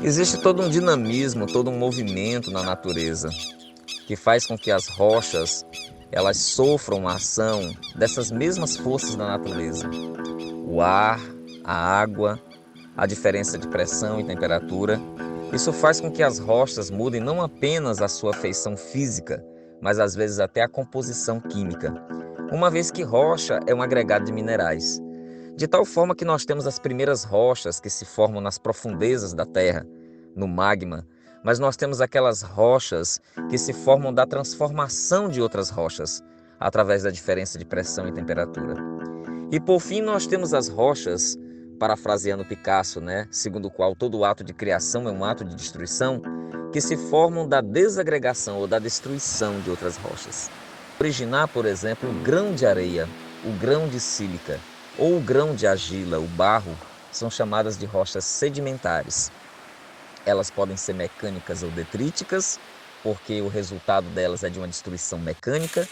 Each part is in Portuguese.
Existe todo um dinamismo, todo um movimento na natureza que faz com que as rochas elas sofram a ação dessas mesmas forças da natureza. O ar, a água, a diferença de pressão e temperatura. Isso faz com que as rochas mudem não apenas a sua feição física, mas às vezes até a composição química, uma vez que rocha é um agregado de minerais. De tal forma que nós temos as primeiras rochas que se formam nas profundezas da Terra, no magma, mas nós temos aquelas rochas que se formam da transformação de outras rochas, através da diferença de pressão e temperatura. E por fim nós temos as rochas, parafraseando Picasso, segundo o qual todo ato de criação é um ato de destruição, que se formam da desagregação ou da destruição de outras rochas. Originar, por exemplo, o grão de areia, o grão de sílica ou o grão de argila, o barro, são chamadas de rochas sedimentares. Elas podem ser mecânicas ou detríticas, porque o resultado delas é de uma destruição mecânica.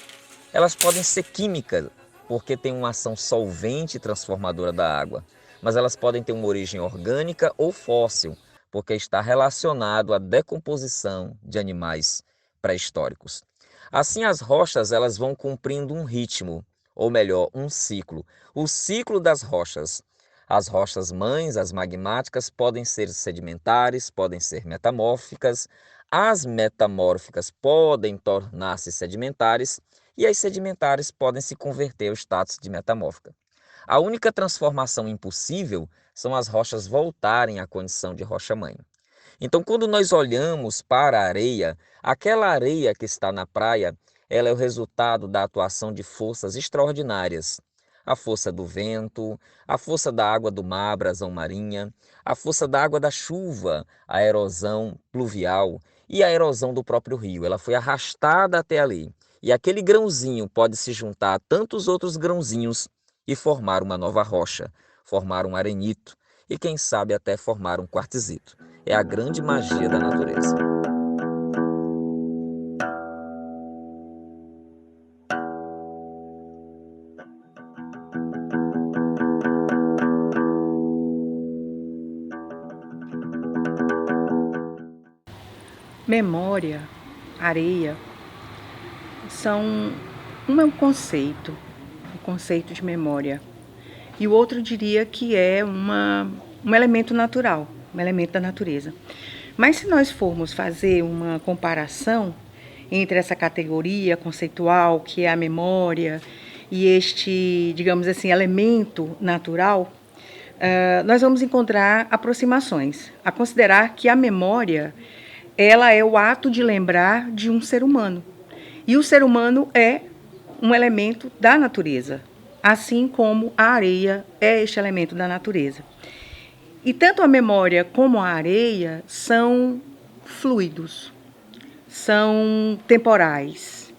Elas podem ser químicas, porque tem uma ação solvente e transformadora da água. Mas elas podem ter uma origem orgânica ou fóssil, porque está relacionado à decomposição de animais pré-históricos. Assim, as rochas elas vão cumprindo um ritmo, ou melhor, um ciclo. O ciclo das rochas. As rochas mães, as magmáticas, podem ser sedimentares, podem ser metamórficas. As metamórficas podem tornar-se sedimentares e as sedimentares podem se converter ao status de metamórfica. A única transformação impossível são as rochas voltarem à condição de rocha-mãe. Então, quando nós olhamos para a areia, aquela areia que está na praia, ela é o resultado da atuação de forças extraordinárias. A força do vento, a força da água do mar, a abrasão marinha, a força da água da chuva, a erosão pluvial e a erosão do próprio rio. Ela foi arrastada até ali. E aquele grãozinho pode se juntar a tantos outros grãozinhos e formar uma nova rocha, formar um arenito e, quem sabe, até formar um quartzito. É a grande magia da natureza. Memória, areia, são um é um conceito, o conceito de memória, e o outro diria que é um elemento natural, um elemento da natureza. Mas se nós formos fazer uma comparação entre essa categoria conceitual, que é a memória, e este, digamos assim, elemento natural, nós vamos encontrar aproximações, a considerar que a memória ela é o ato de lembrar de um ser humano. E o ser humano é um elemento da natureza, assim como a areia é este elemento da natureza. E tanto a memória como a areia são fluidos, são temporais,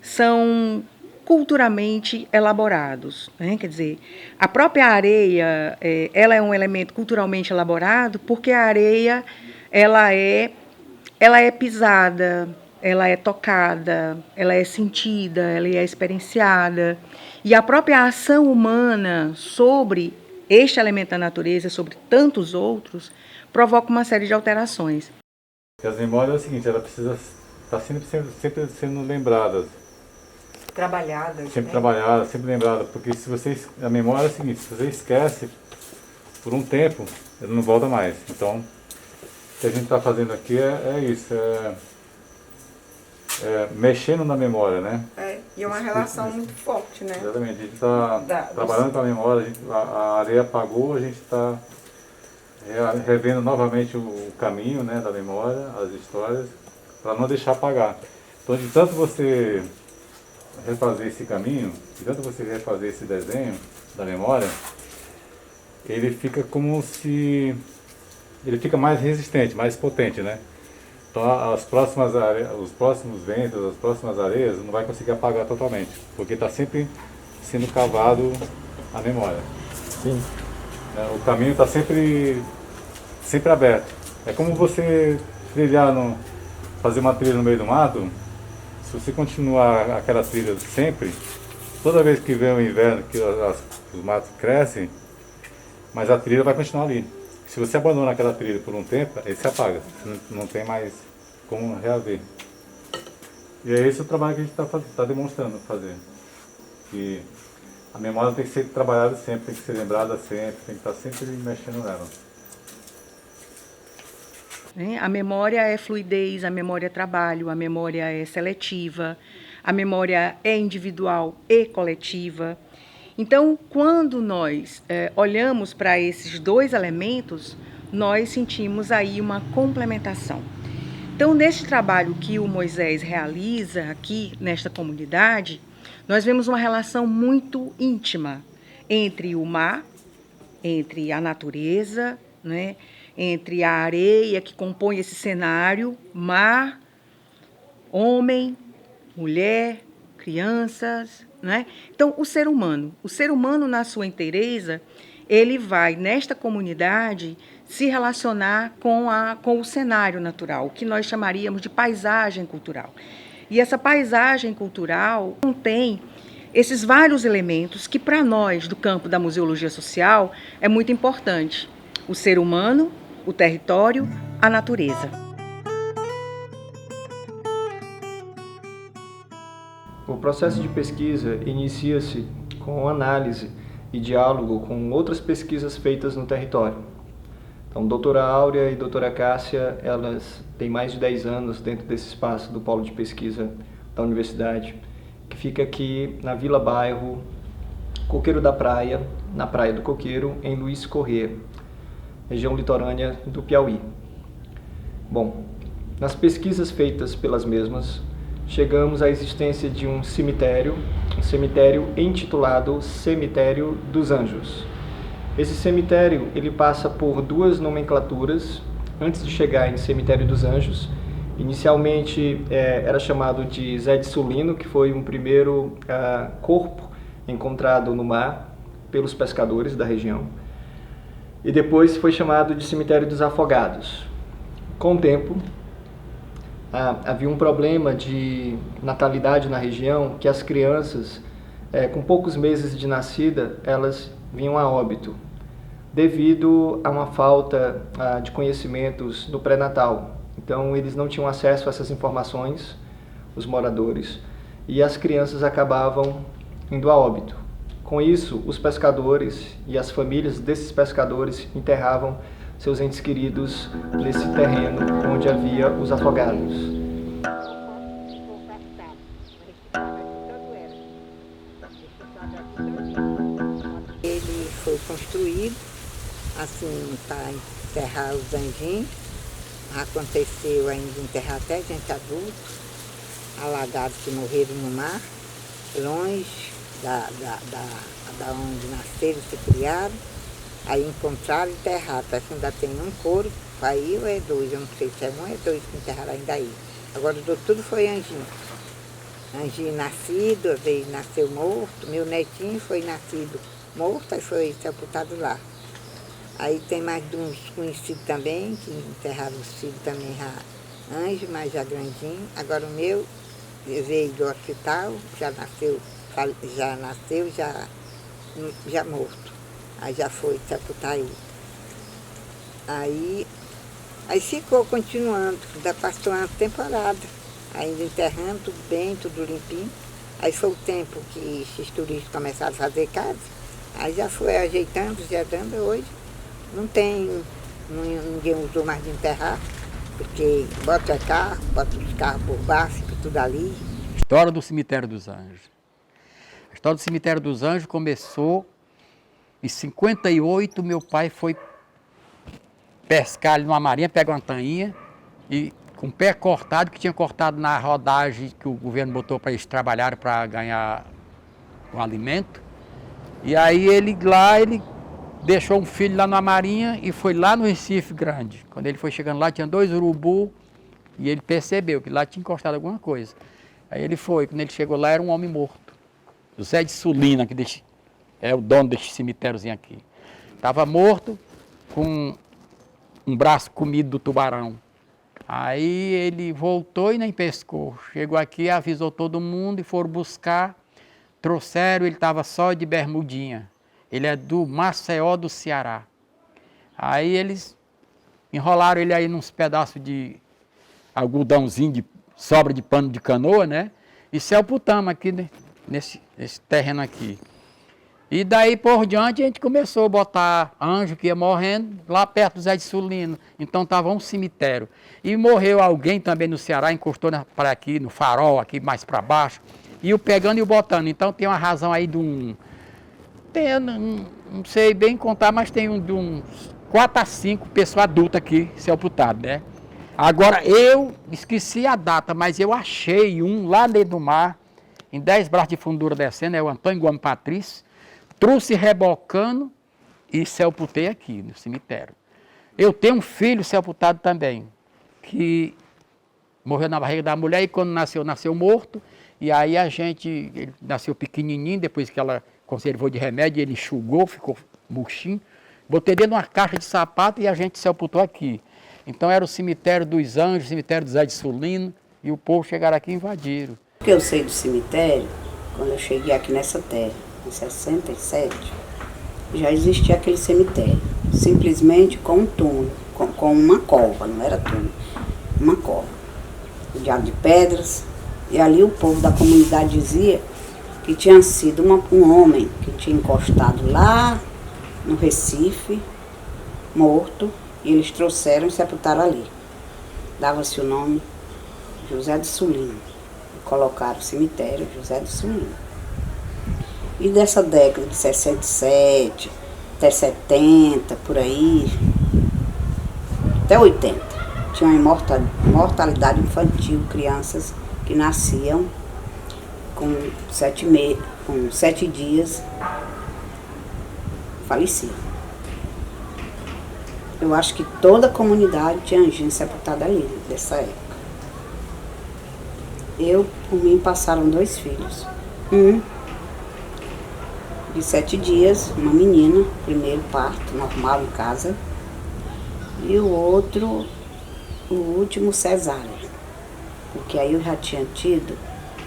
são culturalmente elaborados, né? Quer dizer, a própria areia, ela é um elemento culturalmente elaborado porque a areia ela é pisada, ela é tocada, ela é sentida, ela é experienciada. E a própria ação humana sobre este elemento da natureza, sobre tantos outros, provoca uma série de alterações. E as memórias é o seguinte, ela precisa estar sempre sendo lembradas. Trabalhadas. Sempre trabalhada, sempre lembrada, porque se você, a memória é o seguinte, se você esquece por um tempo, ela não volta mais. Então, o que a gente está fazendo aqui é isso, mexendo na memória, né? E é uma relação muito forte, né? Exatamente, a gente está trabalhando com a memória, a areia apagou, a gente está revendo novamente o caminho, né, da memória, as histórias, para não deixar apagar. Então, de tanto você refazer esse caminho, de tanto você refazer esse desenho da memória, ele fica como se... ele fica mais resistente, mais potente, né? Então os próximos ventos, as próximas areias não vai conseguir apagar totalmente, porque está sempre sendo cavado a memória. Sim. O caminho está sempre aberto. É como você fazer uma trilha no meio do mato. Se você continuar aquela trilha sempre, toda vez que vem o inverno, que os matos crescem, mas a trilha vai continuar ali. Se você abandona aquela trilha por um tempo, ele se apaga, você não tem mais como reaver. E é esse o trabalho que a gente está demonstrando fazer. Que a memória tem que ser trabalhada sempre, tem que ser lembrada sempre, tem que estar sempre mexendo nela. A memória é fluidez, a memória é trabalho, a memória é seletiva, a memória é individual e coletiva. Então, quando nós olhamos para esses dois elementos, nós sentimos aí uma complementação. Então, neste trabalho que o Moisés realiza aqui nesta comunidade, nós vemos uma relação muito íntima entre o mar, entre a natureza, né? Entre a areia que compõe esse cenário, mar, homem, mulher, crianças, né? Então, o ser humano na sua inteireza, ele vai, nesta comunidade, se relacionar com o cenário natural, o que nós chamaríamos de paisagem cultural. E essa paisagem cultural contém esses vários elementos que, para nós, do campo da museologia social, é muito importante. O ser humano, o território, a natureza. O processo de pesquisa inicia-se com análise e diálogo com outras pesquisas feitas no território. Então, doutora Áurea e doutora Cássia, elas têm mais de 10 anos dentro desse espaço do Polo de Pesquisa da Universidade, que fica aqui na Vila Bairro, Coqueiro da Praia, na Praia do Coqueiro, em Luiz Corrêa, região litorânea do Piauí. Bom, nas pesquisas feitas pelas mesmas, chegamos à existência de um cemitério intitulado Cemitério dos Anjos. Esse cemitério ele passa por duas nomenclaturas antes de chegar em Cemitério dos Anjos. Inicialmente era chamado de Zé de Sulino, que foi um primeiro corpo encontrado no mar pelos pescadores da região. E depois foi chamado de Cemitério dos Afogados. Com o tempo, havia um problema de natalidade na região, que as crianças, com poucos meses de nascida, elas vinham a óbito, devido a uma falta de conhecimentos no pré-natal. Então, eles não tinham acesso a essas informações, os moradores, e as crianças acabavam indo a óbito. Com isso, os pescadores e as famílias desses pescadores enterravam seus entes queridos nesse terreno onde havia os afogados. Ele foi construído assim para enterrar os anjinhos. Aconteceu ainda enterrar até gente adulta, alagados que morreram no mar, longe da onde nasceram e se criaram. Aí encontraram e enterraram. Parece que ainda tem um corpo aí, ou é dois, eu não sei se é um ou é dois que enterraram ainda aí. Agora tudo foi anjinho. Anjinho nascido, às vezes nasceu morto. Meu netinho foi nascido morto, aí foi sepultado lá. Aí tem mais de uns conhecidos também, que enterraram os filhos também já anjo, mas já grandinho. Agora o meu veio do hospital, já nasceu morto. Aí já foi sepultar ele. Aí ficou continuando, ainda passou uma temporada, ainda enterrando tudo bem, tudo limpinho. Aí foi o tempo que esses turistas começaram a fazer casa, aí já foi ajeitando, já dando. Hoje não tem, ninguém usou mais de enterrar, porque bota os carros por baixo, fica tudo ali. História do Cemitério dos Anjos. A história do Cemitério dos Anjos começou em 58, meu pai foi pescar ali numa marinha, pega uma tainha e com o pé cortado, que tinha cortado na rodagem que o governo botou para eles trabalharem para ganhar o alimento. E aí ele deixou um filho lá na marinha e foi lá no Recife Grande. Quando ele foi chegando lá, tinha 2 urubu e ele percebeu que lá tinha encostado alguma coisa. Aí ele foi, quando ele chegou lá era um homem morto. José de Sulina, que é o dono desse cemitériozinho aqui. Estava morto com um braço comido do tubarão. Aí ele voltou e nem pescou. Chegou aqui, avisou todo mundo e foram buscar. Trouxeram, ele estava só de bermudinha. Ele é do Maceió do Ceará. Aí eles enrolaram ele aí nos pedaços de algodãozinho, de sobra de pano de canoa, né? E sepultamos aqui, né? Nesse terreno aqui. E daí por diante a gente começou a botar anjo que ia morrendo lá perto do Zé de Sulino. Então estava um cemitério. E morreu alguém também no Ceará, encostou para aqui, no farol, aqui mais para baixo. E o pegando e o botando. Então tem uma razão aí de um... eu não sei bem contar, mas tem de uns 4 a 5 pessoas adultas aqui sepultadas, né? Agora eu esqueci a data, mas eu achei um lá dentro do mar, em 10 braços de fundura descendo, é o Antônio Gomes Patrício. Trouxe rebocando e sepultei aqui no cemitério. Eu tenho um filho sepultado também, que morreu na barriga da mulher e quando nasceu morto. E aí ele nasceu pequenininho, depois que ela conservou de remédio, ele enxugou, ficou murchinho. Botei dentro de uma caixa de sapato e a gente sepultou aqui. Então era o cemitério dos Anjos, o cemitério do Zé de Sulino, e o povo chegaram aqui e invadiram. O que eu sei do cemitério, quando eu cheguei aqui nessa terra, em 67, já existia aquele cemitério, simplesmente com um túmulo, com uma cova, não era túmulo, uma cova, rodeado de pedras, e ali o povo da comunidade dizia que tinha sido um homem que tinha encostado lá no Recife, morto, e eles trouxeram e sepultaram ali. Dava-se o nome José de Sulino, e colocaram o cemitério José de Sulino. E dessa década de 67, até 70, por aí, até 80, tinha uma mortalidade infantil, crianças que nasciam com 7 dias, faleciam. Eu acho que toda a comunidade tinha anjinho sepultado ali, dessa época. Por mim, passaram 2 filhos. Um de 7 dias, uma menina, primeiro parto, normal em casa. E o outro, o último, cesárea. Porque aí eu já tinha tido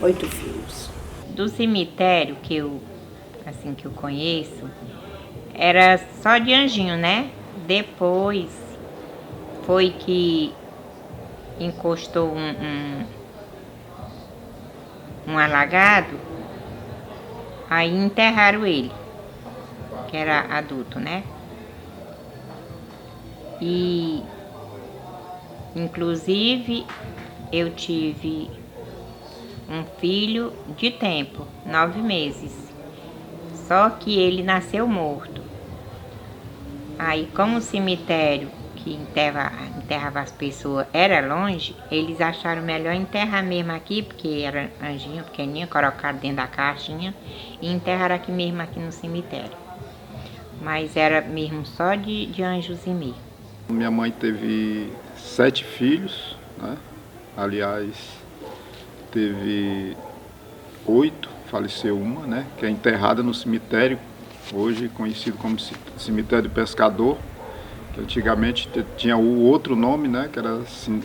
8 filhos. Do cemitério que eu conheço, era só de anjinho, né? Depois foi que encostou um alagado, aí enterraram ele, que era adulto, né? E, inclusive, eu tive um filho de tempo, 9 meses, só que ele nasceu morto. Aí, como o cemitério que enterrava as pessoas era longe, eles acharam melhor enterrar mesmo aqui, porque era anjinho pequenininho, colocaram dentro da caixinha e enterraram aqui mesmo, aqui no cemitério. Mas era mesmo só de anjos e meio. Minha mãe teve 7 filhos, né? Aliás, teve 8, faleceu uma, né? Que é enterrada no cemitério, hoje conhecido como cemitério do pescador. Antigamente tinha o outro nome, né, que era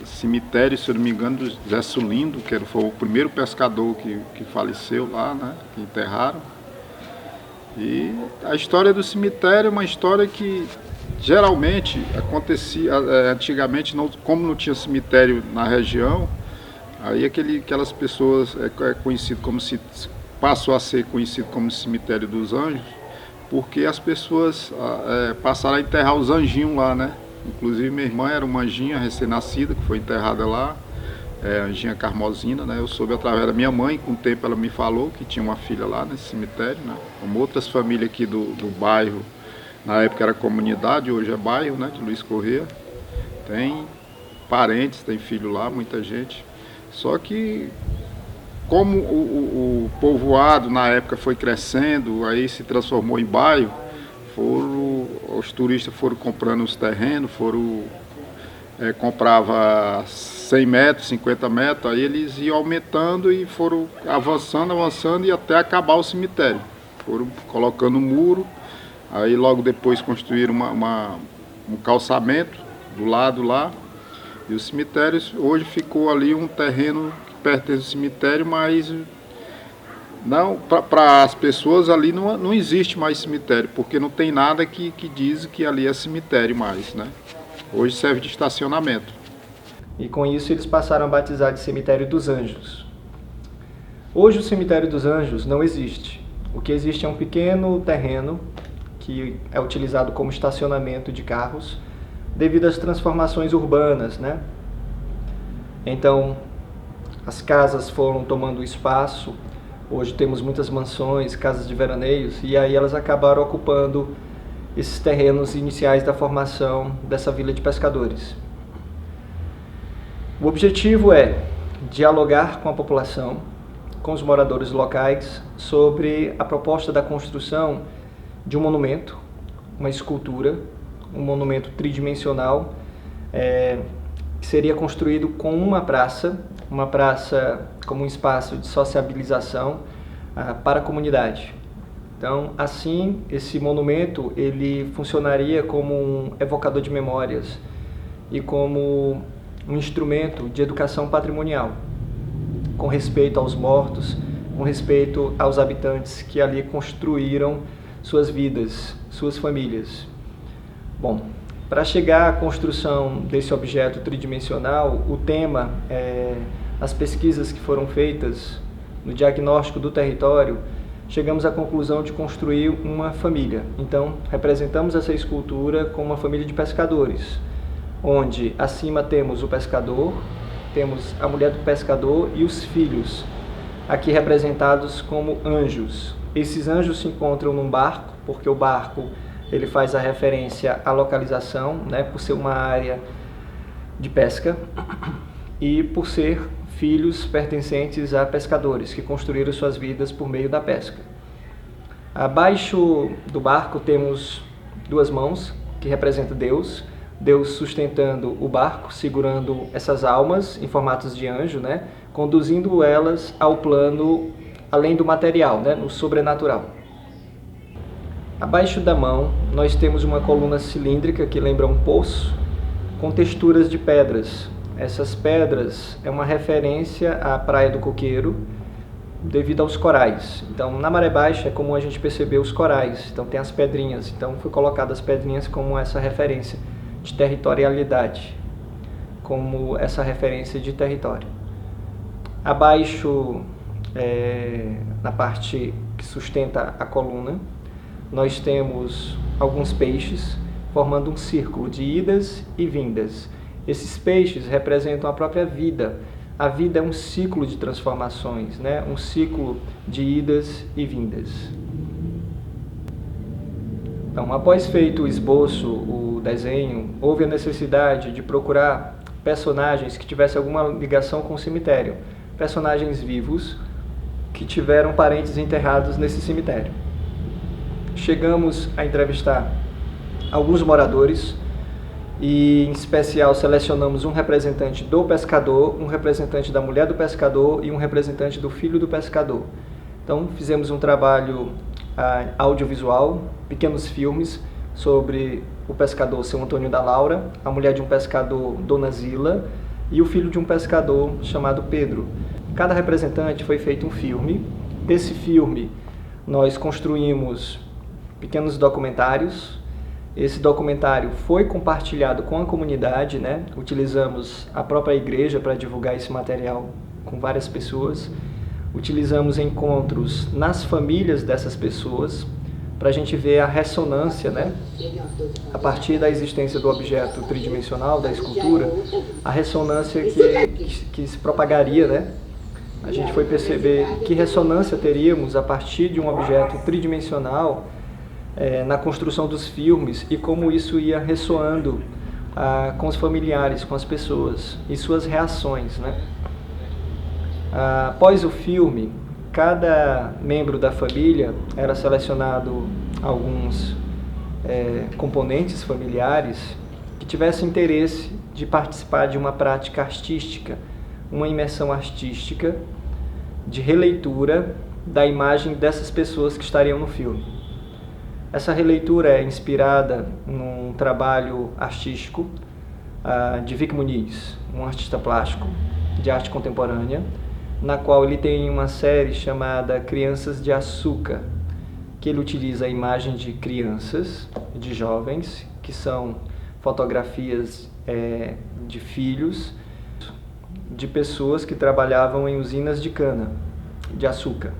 cemitério, se eu não me engano, do Zé Sulino, que foi o primeiro pescador que faleceu lá, né, que enterraram. E a história do cemitério é uma história que geralmente acontecia, antigamente, como não tinha cemitério na região, aí aquelas pessoas passou a ser conhecido como cemitério dos Anjos, porque as pessoas passaram a enterrar os anjinhos lá, né? Inclusive minha irmã era uma anjinha recém-nascida, que foi enterrada lá, anjinha Carmosina, né? Eu soube através da minha mãe, com o tempo ela me falou que tinha uma filha lá nesse cemitério, né? Como outras famílias aqui do bairro, na época era comunidade, hoje é bairro, né? De Luiz Corrêa. Tem parentes, tem filho lá, muita gente. Só que como o povoado na época foi crescendo, aí se transformou em bairro, os turistas foram comprando os terrenos, comprava 100 metros, 50 metros, aí eles iam aumentando e foram avançando e até acabar o cemitério. Foram colocando um muro, aí logo depois construíram um calçamento do lado lá, e o cemitério hoje ficou ali um terreno pertence ao cemitério, mas Não, para as pessoas ali não existe mais cemitério, porque não tem nada que diz que ali é cemitério mais, né? Hoje serve de estacionamento. E com isso eles passaram a batizar de Cemitério dos Anjos. Hoje o Cemitério dos Anjos não existe. O que existe é um pequeno terreno que é utilizado como estacionamento de carros devido às transformações urbanas, né? Então, as casas foram tomando espaço. Hoje temos muitas mansões, casas de veraneios, e aí elas acabaram ocupando esses terrenos iniciais da formação dessa vila de pescadores. O objetivo é dialogar com a população, com os moradores locais, sobre a proposta da construção de um monumento, uma escultura, um monumento tridimensional, que seria construído com uma praça como um espaço de sociabilização para a comunidade. Então, assim, esse monumento ele funcionaria como um evocador de memórias e como um instrumento de educação patrimonial, com respeito aos mortos, com respeito aos habitantes que ali construíram suas vidas, suas famílias. Bom, para chegar à construção desse objeto tridimensional, o tema, as pesquisas que foram feitas no diagnóstico do território, chegamos à conclusão de construir uma família. Então, representamos essa escultura com uma família de pescadores, onde acima temos o pescador, temos a mulher do pescador e os filhos, aqui representados como anjos. Esses anjos se encontram num barco, porque o barco ele faz a referência à localização, né, por ser uma área de pesca e por ser filhos pertencentes a pescadores que construíram suas vidas por meio da pesca. Abaixo do barco temos duas mãos que representam Deus, Deus sustentando o barco, segurando essas almas em formatos de anjo, né, conduzindo elas ao plano além do material, né, no sobrenatural. Abaixo da mão, nós temos uma coluna cilíndrica que lembra um poço, com texturas de pedras. Essas pedras é uma referência à Praia do Coqueiro, devido aos corais. Então, na maré baixa é comum a gente perceber os corais, então tem as pedrinhas. Então, foi colocado as pedrinhas como essa referência de territorialidade, como essa referência de território. Abaixo, na parte que sustenta a coluna, nós temos alguns peixes formando um círculo de idas e vindas. Esses peixes representam a própria vida. A vida é um ciclo de transformações, né? Um ciclo de idas e vindas. Então, após feito o esboço, o desenho, houve a necessidade de procurar personagens que tivessem alguma ligação com o cemitério. Personagens vivos que tiveram parentes enterrados nesse cemitério. Chegamos a entrevistar alguns moradores e, em especial, selecionamos um representante do pescador, um representante da mulher do pescador e um representante do filho do pescador. Então, fizemos um trabalho audiovisual, pequenos filmes sobre o pescador, seu Antônio da Laura, a mulher de um pescador, Dona Zila, e o filho de um pescador chamado Pedro. Cada representante foi feito um filme. Desse filme, nós construímos pequenos documentários. Esse documentário foi compartilhado com a comunidade, né? Utilizamos a própria igreja para divulgar esse material com várias pessoas. Utilizamos encontros nas famílias dessas pessoas para a gente ver a ressonância, né? A partir da existência do objeto tridimensional, da escultura, a ressonância que se propagaria, né? A gente foi perceber que ressonância teríamos a partir de um objeto tridimensional na construção dos filmes e como isso ia ressoando com os familiares, com as pessoas e suas reações, né? Após o filme, cada membro da família era selecionado alguns componentes familiares que tivessem interesse de participar de uma prática artística, uma imersão artística de releitura da imagem dessas pessoas que estariam no filme. Essa releitura é inspirada num trabalho artístico de Vic Muniz, um artista plástico de arte contemporânea, na qual ele tem uma série chamada Crianças de Açúcar, que ele utiliza a imagem de crianças, de jovens, que são fotografias de filhos de pessoas que trabalhavam em usinas de cana, de açúcar.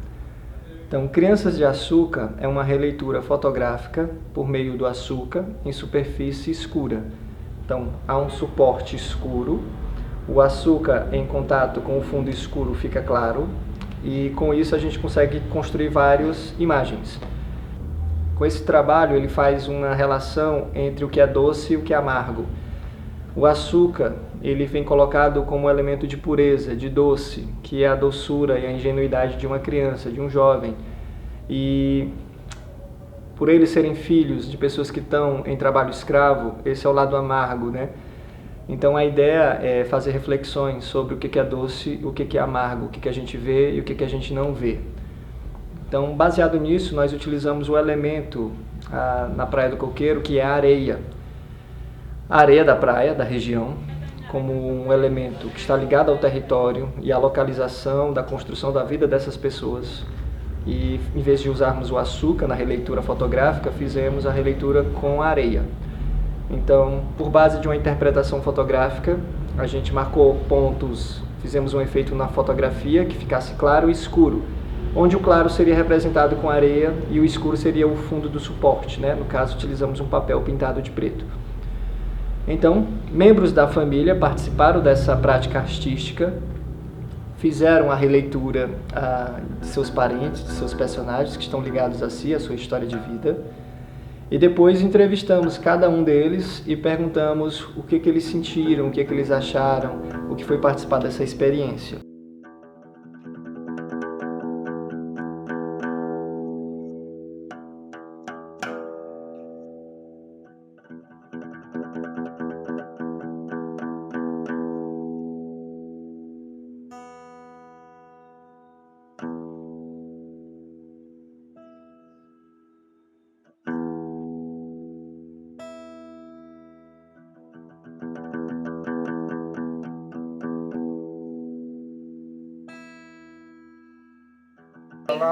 Então, Crianças de Açúcar é uma releitura fotográfica por meio do açúcar em superfície escura. Então, há um suporte escuro, o açúcar em contato com o fundo escuro fica claro, e com isso a gente consegue construir várias imagens. Com esse trabalho ele faz uma relação entre o que é doce e o que é amargo. O açúcar ele vem colocado como elemento de pureza, de doce, que é a doçura e a ingenuidade de uma criança, de um jovem. E por eles serem filhos de pessoas que estão em trabalho escravo, esse é o lado amargo, né? Então a ideia é fazer reflexões sobre o que é doce, o que é amargo, o que a gente vê e o que a gente não vê. Então, baseado nisso, nós utilizamos o elemento na Praia do Coqueiro, que é a areia. A areia da praia, da região, como um elemento que está ligado ao território e à localização da construção da vida dessas pessoas. E, em vez de usarmos o açúcar na releitura fotográfica, fizemos a releitura com a areia. Então, por base de uma interpretação fotográfica, a gente marcou pontos, fizemos um efeito na fotografia que ficasse claro e escuro, onde o claro seria representado com areia e o escuro seria o fundo do suporte, né? No caso, utilizamos um papel pintado de preto. Então, membros da família participaram dessa prática artística, fizeram a releitura de seus parentes, de seus personagens que estão ligados a si, a sua história de vida, e depois entrevistamos cada um deles e perguntamos o que eles sentiram, o que eles acharam, o que foi participar dessa experiência.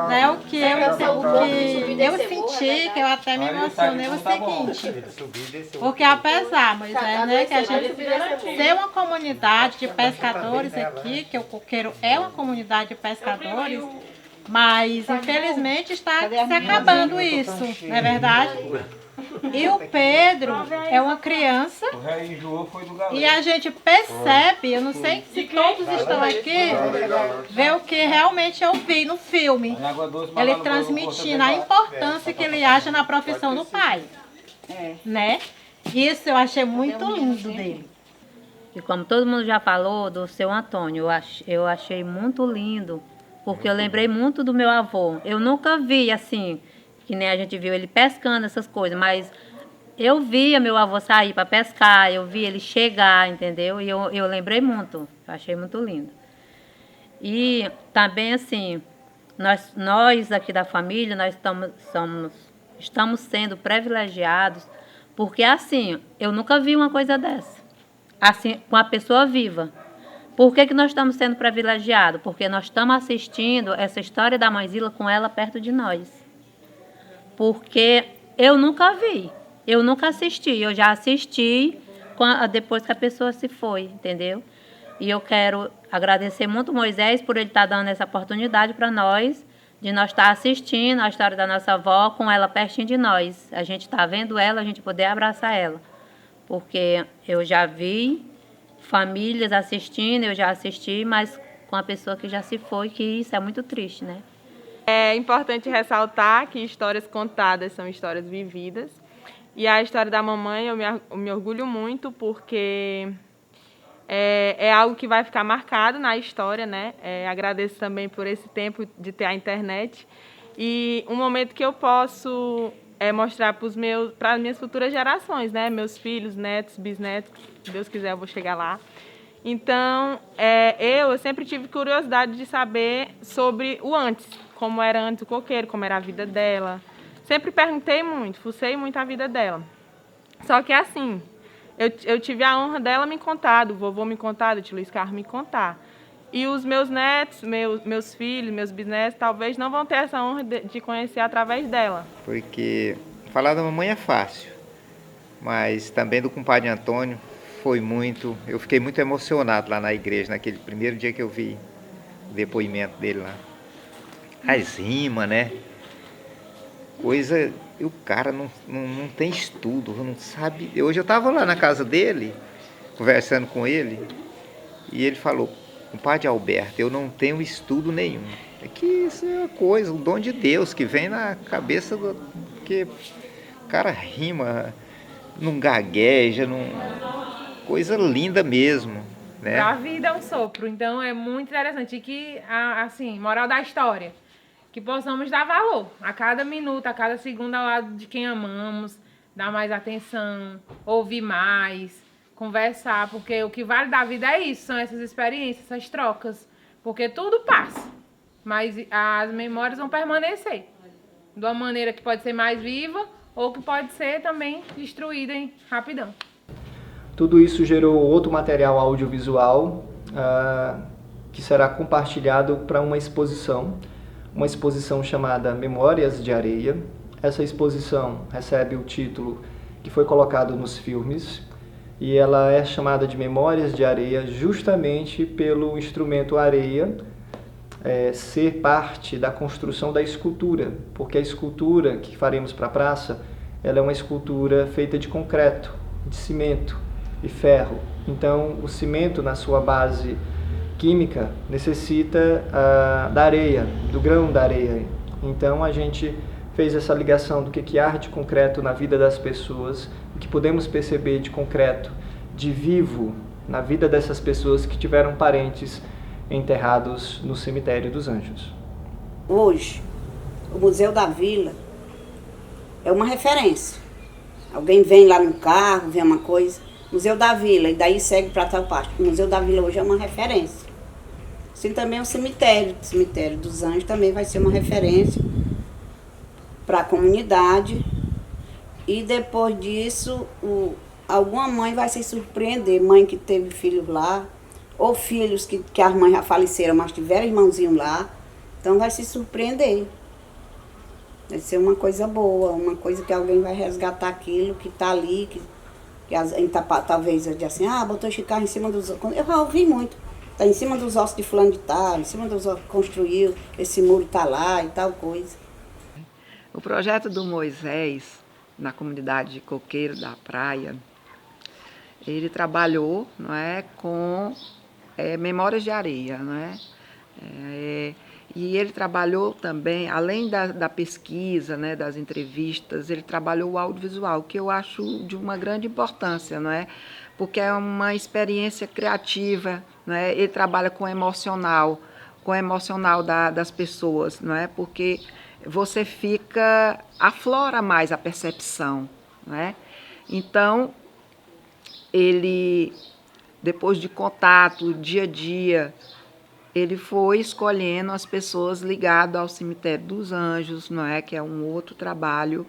Né, o que eu senti, que eu até me emocionei, é o seguinte, porque apesar, Moisés, né, que a gente ser uma comunidade de pescadores aqui, que o Coqueiro é uma comunidade de pescadores, mas infelizmente está se acabando isso, não é verdade? E o Pedro é uma criança e a gente percebe, eu não sei se todos estão aqui, ver o que realmente eu vi no filme. Ele transmitindo a importância que ele acha na profissão do pai. Né? Isso eu achei muito lindo dele. E como todo mundo já falou do seu Antônio, eu achei muito lindo, porque eu lembrei muito do meu avô. Eu nunca vi assim, que nem a gente viu ele pescando essas coisas, mas eu via meu avô sair para pescar, eu vi ele chegar, entendeu? E eu lembrei muito, eu achei muito lindo. E também assim, nós aqui da família, nós estamos sendo privilegiados, porque assim, eu nunca vi uma coisa dessa, assim, com a pessoa viva. Por que nós estamos sendo privilegiados? Porque nós estamos assistindo essa história da Mãe Zila com ela perto de nós. Porque eu nunca vi, eu nunca assisti, eu já assisti depois que a pessoa se foi, entendeu? E eu quero agradecer muito o Moisés por ele estar dando essa oportunidade para nós, de nós estar assistindo a história da nossa avó com ela pertinho de nós. A gente está vendo ela, a gente poder abraçar ela. Porque eu já vi famílias assistindo, eu já assisti, mas com a pessoa que já se foi, que isso é muito triste, né? É importante ressaltar que histórias contadas são histórias vividas. E a história da mamãe eu me orgulho muito, porque é algo que vai ficar marcado na história, né? Agradeço também por esse tempo de ter a internet. E um momento que eu posso mostrar para as minhas futuras gerações, né? Meus filhos, netos, bisnetos, se Deus quiser eu vou chegar lá. Então, eu sempre tive curiosidade de saber sobre o antes, como era antes o Coqueiro, como era a vida dela. Sempre perguntei muito, fucei muito a vida dela. Só que assim, eu tive a honra dela me contar, do vovô me contar, do tio Luiz Carlos me contar. E os meus netos, meus filhos, meus bisnetos, talvez não vão ter essa honra de conhecer através dela. Porque falar da mamãe é fácil, mas também do compadre Antônio foi muito... Eu fiquei muito emocionado lá na igreja, naquele primeiro dia que eu vi o depoimento dele lá. As rimas, né? Coisa... E o cara não tem estudo, não sabe... Hoje eu estava lá na casa dele, conversando com ele, e ele falou... Compadre Alberto, eu não tenho estudo nenhum. É que isso é uma coisa, um dom de Deus que vem na cabeça do... Porque o cara rima, não gagueja, coisa linda mesmo, né? A vida é um sopro, então é muito interessante. E que, assim, moral da história, que possamos dar valor a cada minuto, a cada segundo ao lado de quem amamos, dar mais atenção, ouvir mais, conversar, porque o que vale da vida é isso, são essas experiências, essas trocas, porque tudo passa, mas as memórias vão permanecer, de uma maneira que pode ser mais viva ou que pode ser também destruída em rapidão. Tudo isso gerou outro material audiovisual que será compartilhado para uma exposição chamada Memórias de Areia. Essa exposição recebe o título que foi colocado nos filmes, e ela é chamada de Memórias de Areia justamente pelo instrumento areia ser parte da construção da escultura, porque a escultura que faremos para a praça, ela é uma escultura feita de concreto, de cimento e ferro. Então, o cimento, na sua base química, necessita da areia, do grão da areia. Então, a gente fez essa ligação do que há de concreto na vida das pessoas, o que podemos perceber de concreto, de vivo, na vida dessas pessoas que tiveram parentes enterrados no Cemitério dos Anjos. Hoje, o Museu da Vila é uma referência. Alguém vem lá no carro, vê uma coisa, Museu da Vila, e daí segue para tal parte. O Museu da Vila hoje é uma referência. Assim também o cemitério dos Anjos também vai ser uma referência para a comunidade, e depois disso alguma mãe vai se surpreender, mãe que teve filhos lá, ou filhos que as mães já faleceram, mas tiveram irmãozinho lá, então vai se surpreender. Vai ser uma coisa boa, uma coisa que alguém vai resgatar aquilo que está ali, que a gente talvez eu diga assim, botou esse carro em cima dos ossos. Eu já ouvi muito, está em cima dos ossos de fulano de tal, em cima dos ossos que construiu, esse muro está lá e tal coisa. O projeto do Moisés, na comunidade de Coqueiro da Praia, ele trabalhou, não é, com memórias de areia, não é? E ele trabalhou também, além da pesquisa, né, das entrevistas, ele trabalhou o audiovisual, que eu acho de uma grande importância, não é? Porque é uma experiência criativa, não é? Ele trabalha com o emocional das pessoas, não é? Porque você aflora mais a percepção, não é? Então, ele, depois de contato, dia a dia, ele foi escolhendo as pessoas ligadas ao Cemitério dos Anjos, não é? Que é um outro trabalho.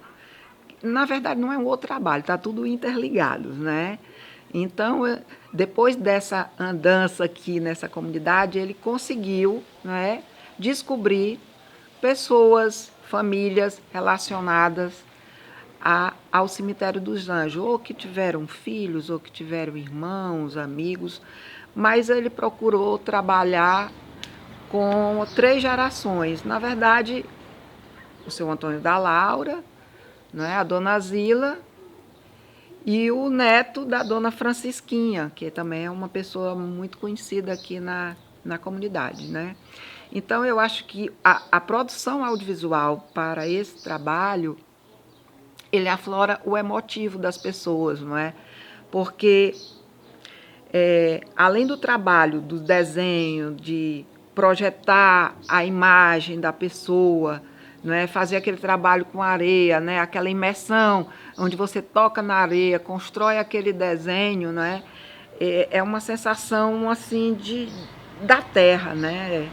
Na verdade, não é um outro trabalho, está tudo interligado, né? Então, depois dessa andança aqui nessa comunidade, ele conseguiu, não é, descobrir pessoas, famílias relacionadas ao Cemitério dos Anjos, ou que tiveram filhos, ou que tiveram irmãos, amigos, mas ele procurou trabalhar com 3 gerações. Na verdade, o seu Antônio da Laura, né, a dona Zila, e o neto da dona Francisquinha, que também é uma pessoa muito conhecida aqui na comunidade, né? Então, eu acho que a produção audiovisual para esse trabalho, ele aflora o emotivo das pessoas, não é? Porque, além do trabalho, do desenho, de projetar a imagem da pessoa, não é? Fazer aquele trabalho com areia, né? Aquela imersão, onde você toca na areia, constrói aquele desenho, não é? É uma sensação assim da terra, né?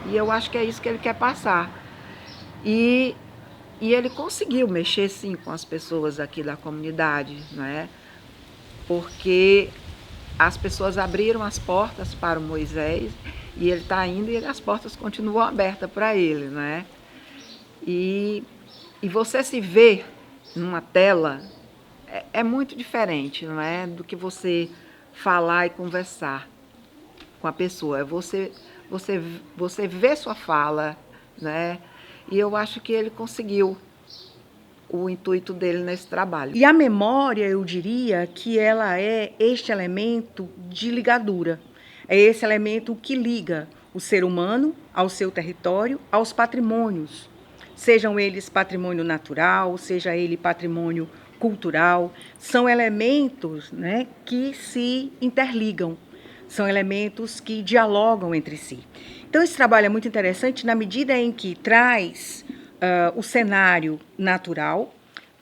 E eu acho que é isso que ele quer passar. E ele conseguiu mexer, sim, com as pessoas aqui da comunidade, não é? Porque as pessoas abriram as portas para o Moisés e ele está indo e as portas continuam abertas para ele, né? E você se vê numa tela é muito diferente, não é? Do que você falar e conversar com a pessoa. É você vê sua fala, né? E eu acho que ele conseguiu o intuito dele nesse trabalho. E a memória, eu diria que ela é este elemento de ligadura. É esse elemento que liga o ser humano ao seu território, aos patrimônios. Sejam eles patrimônio natural, seja ele patrimônio cultural, são elementos, né, que se interligam, são elementos que dialogam entre si. Então, esse trabalho é muito interessante na medida em que traz o cenário natural,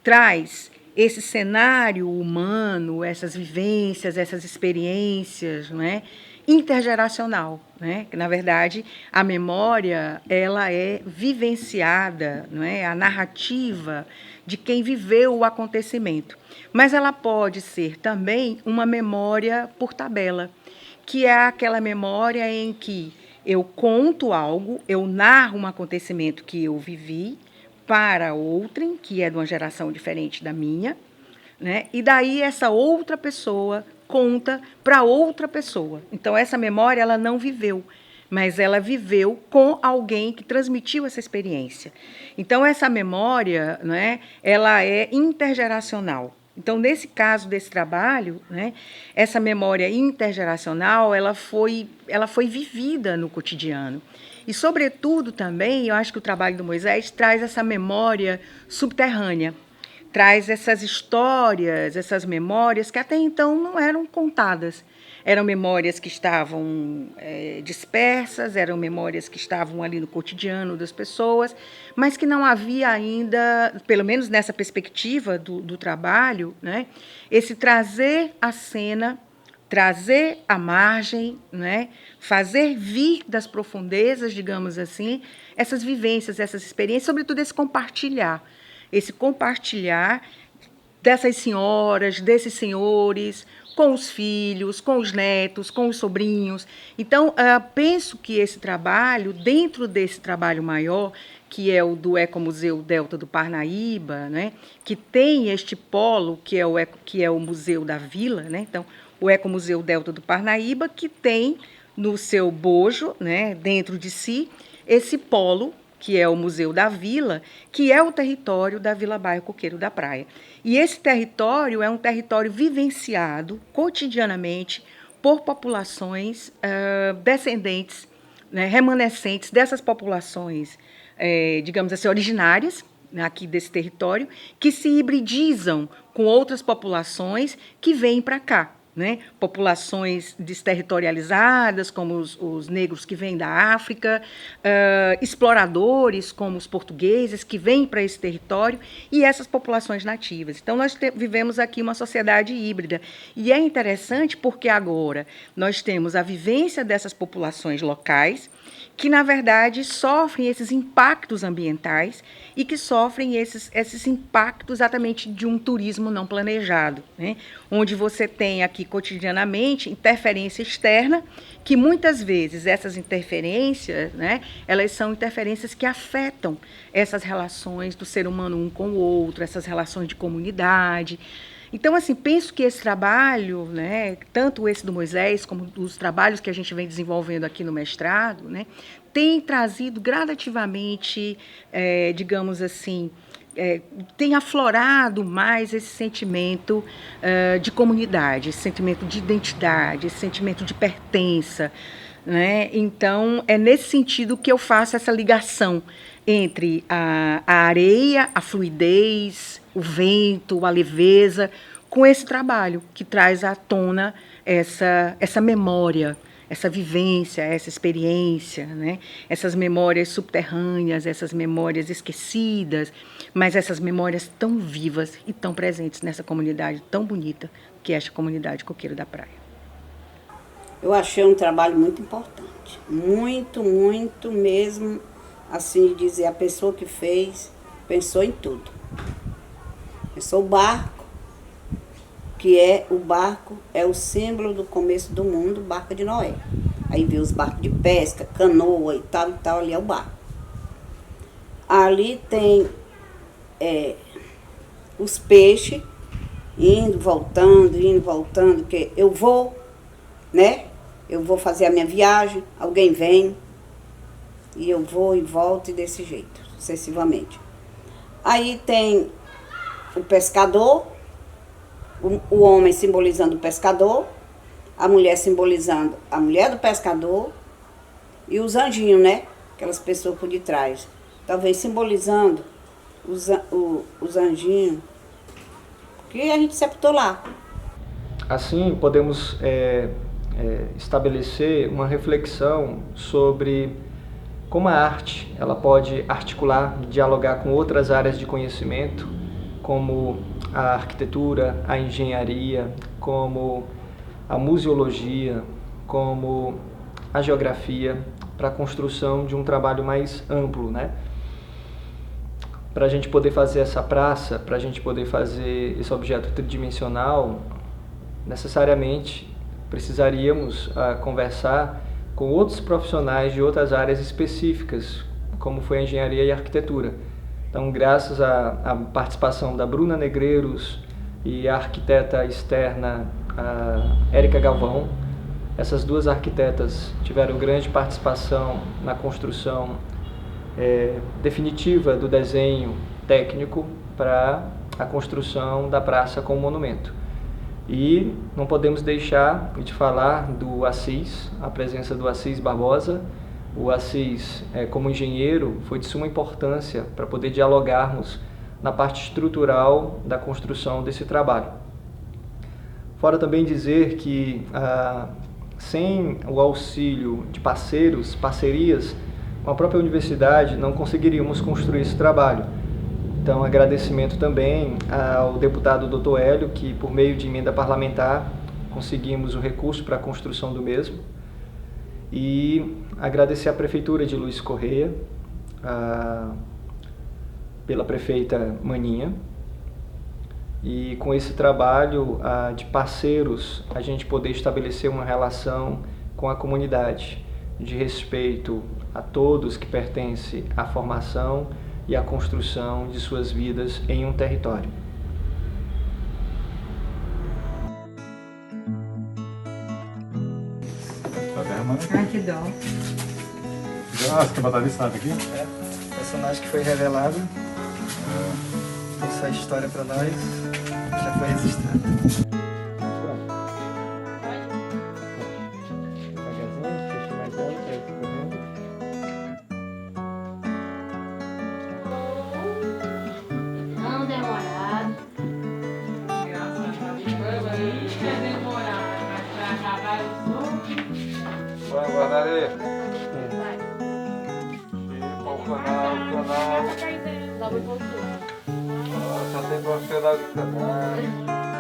traz esse cenário humano, essas vivências, essas experiências, né, intergeracional, né? Que, na verdade, a memória ela é vivenciada, não é? A narrativa de quem viveu o acontecimento. Mas ela pode ser também uma memória por tabela, que é aquela memória em que eu conto algo, eu narro um acontecimento que eu vivi para outrem, que é de uma geração diferente da minha, né? E daí essa outra pessoa conta para outra pessoa. Então, essa memória ela não viveu, mas ela viveu com alguém que transmitiu essa experiência. Então, essa memória, né, ela é intergeracional. Então, nesse caso desse trabalho, né, essa memória intergeracional ela foi vivida no cotidiano. E, sobretudo, também, eu acho que o trabalho do Moisés traz essa memória subterrânea, traz essas histórias, essas memórias que até então não eram contadas. Eram memórias que estavam dispersas, eram memórias que estavam ali no cotidiano das pessoas, mas que não havia ainda, pelo menos nessa perspectiva do trabalho, né, esse trazer a cena, trazer a margem, né, fazer vir das profundezas, digamos assim, essas vivências, essas experiências, sobretudo esse compartilhar dessas senhoras, desses senhores, com os filhos, com os netos, com os sobrinhos. Então, penso que esse trabalho, dentro desse trabalho maior, que é o do Ecomuseu Delta do Parnaíba, né, que tem este polo, que é o Museu da Vila, né, então, o Ecomuseu Delta do Parnaíba, que tem no seu bojo, né, dentro de si, esse polo, que é o Museu da Vila, que é o território da Vila Bairro Coqueiro da Praia. E esse território é um território vivenciado cotidianamente por populações descendentes, né, remanescentes dessas populações, digamos assim, originárias, aqui desse território, que se hibridizam com outras populações que vêm para cá. Né? Populações desterritorializadas, como os negros que vêm da África, exploradores, como os portugueses, que vêm para esse território, e essas populações nativas. Então, nós vivemos aqui uma sociedade híbrida. E é interessante porque agora nós temos a vivência dessas populações locais, que, na verdade, sofrem esses impactos ambientais e que sofrem esses impactos exatamente de um turismo não planejado, né? Onde você tem aqui cotidianamente interferência externa, que muitas vezes essas interferências, né, elas são interferências que afetam essas relações do ser humano um com o outro, essas relações de comunidade. Então, assim, penso que esse trabalho, né, tanto esse do Moisés, como os trabalhos que a gente vem desenvolvendo aqui no mestrado, né, tem trazido gradativamente, digamos assim, tem aflorado mais esse sentimento de comunidade, esse sentimento de identidade, esse sentimento de pertença, né? Então, é nesse sentido que eu faço essa ligação entre a areia, a fluidez, o vento, a leveza, com esse trabalho que traz à tona essa memória, essa vivência, essa experiência, né? Essas memórias subterrâneas, essas memórias esquecidas, mas essas memórias tão vivas e tão presentes nessa comunidade tão bonita que é esta comunidade Coqueiro da Praia. Eu achei um trabalho muito importante, muito, muito mesmo, assim dizer, a pessoa que fez pensou em tudo. Pensou o barco, que é o barco, é o símbolo do começo do mundo, o barco de Noé. Aí vê os barcos de pesca, canoa e tal, ali é o barco. Ali tem os peixes, indo, voltando, que eu vou, né? Eu vou fazer a minha viagem, alguém vem, e eu vou e volto, e desse jeito, sucessivamente. Aí tem o pescador, o homem simbolizando o pescador, a mulher simbolizando a mulher do pescador, e os anjinhos, né? Aquelas pessoas por detrás. Talvez simbolizando os anjinhos, que a gente sepultou lá. Assim, podemos estabelecer uma reflexão sobre como a arte ela pode articular, dialogar com outras áreas de conhecimento, como a arquitetura, a engenharia, como a museologia, como a geografia, para a construção de um trabalho mais amplo, né? Para a gente poder fazer essa praça, para a gente poder fazer esse objeto tridimensional, necessariamente precisaríamos conversar com outros profissionais de outras áreas específicas, como foi a engenharia e a arquitetura. Então, graças à participação da Bruna Negreiros e a arquiteta externa, a Érica Galvão, essas duas arquitetas tiveram grande participação na construção definitiva do desenho técnico para a construção da praça como monumento. E não podemos deixar de falar do Assis, a presença do Assis Barbosa. O Assis, como engenheiro, foi de suma importância para poder dialogarmos na parte estrutural da construção desse trabalho. Fora também dizer que, sem o auxílio de parcerias, com a própria universidade, não conseguiríamos construir esse trabalho. Então, agradecimento também ao deputado Dr. Hélio, que por meio de emenda parlamentar conseguimos o recurso para a construção do mesmo. E agradecer à Prefeitura de Luiz Correia, pela prefeita Maninha. E com esse trabalho de parceiros, a gente poder estabelecer uma relação com a comunidade, de respeito a todos que pertencem à formação e à construção de suas vidas em um território. Tá derramando aqui. Ai, que dó. Você quer botar isso aqui? Personagem que foi revelado, essa história para nós já foi registrada. Não demorado. Vai guardar aí. Canal. Só tem profissional de canal.